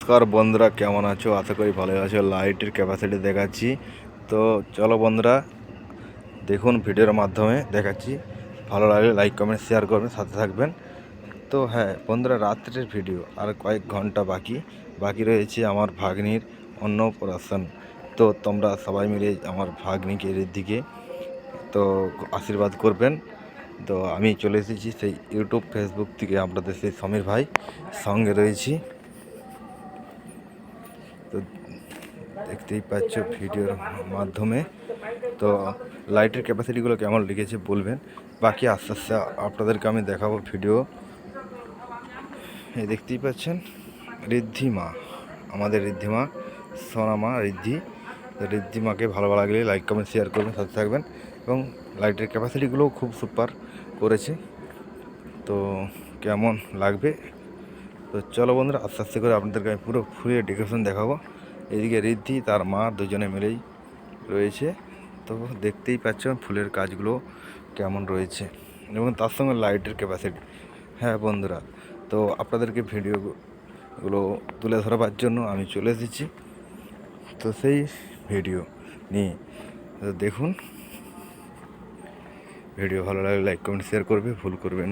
নমস্কার বন্ধুরা, কেমন আছো? আশা করি ভালো আছো। লাইটের ক্যাপাসিটি দেখাচ্ছি। তো চলো বন্ধুরা, দেখুন ভিডিওর মাধ্যমে দেখাচ্ছি। ভালো লাগলে লাইক কমেন্ট শেয়ার করবেন, সাথে থাকবেন। তো হ্যাঁ বন্ধুরা, রাত্রের ভিডিও আর কয়েক ঘন্টা বাকি রয়েছে আমার ভাগ্নির অন্নপ্রাশন। তো তোমরা সবাই মিলে আমার ভাগ্নিকে ঋদ্ধিকে তো আশীর্বাদ করবেন। তো আমি চলে এসেছি সেই ইউটিউব ফেসবুক থেকে, আপনাদের সেই সমীর ভাই সঙ্গে রয়েছি। তো দেখতেই পাচ্ছ ভিডিওর মাধ্যমে। তো লাইটের ক্যাপাসিটিগুলো কেমন লিখেছে বলবেন। বাকি আস্তে আস্তে আপনাদেরকে আমি দেখাবো ভিডিও। এই দেখতেই পাচ্ছেন ঋদ্ধিমা, আমাদের ঋদ্ধিমা, সোনামা ঋদ্ধিমাকে ভালো লাগলে লাইক কমেন্ট শেয়ার করবেন, সাথে থাকবেন। এবং লাইটের ক্যাপাসিটিগুলোও খুব সুপার করেছে। তো কেমন লাগবে? তো চলো বন্ধুরা, আস্তে আস্তে করে আপনাদেরকে আমি পুরো ফুল ডেকোরেশন দেখাবো। এদিকে ঋদ্ধি তার মা দুজনে মিলেই রয়েছে। তো দেখতেই পাচ্ছেন ফুলের কাজগুলো কেমন রয়েছে এবং তার সঙ্গে লাইটের ক্যাপাসিটি। হ্যাঁ বন্ধুরা, তো আপনাদেরকে ভিডিওগুলো তুলে ধরবার জন্য আমি চলে এসেছি। তো সেই ভিডিও নিয়ে দেখুন। ভিডিও ভালো লাগলে লাইক কমেন্ট শেয়ার করবে, ভুল করবেন।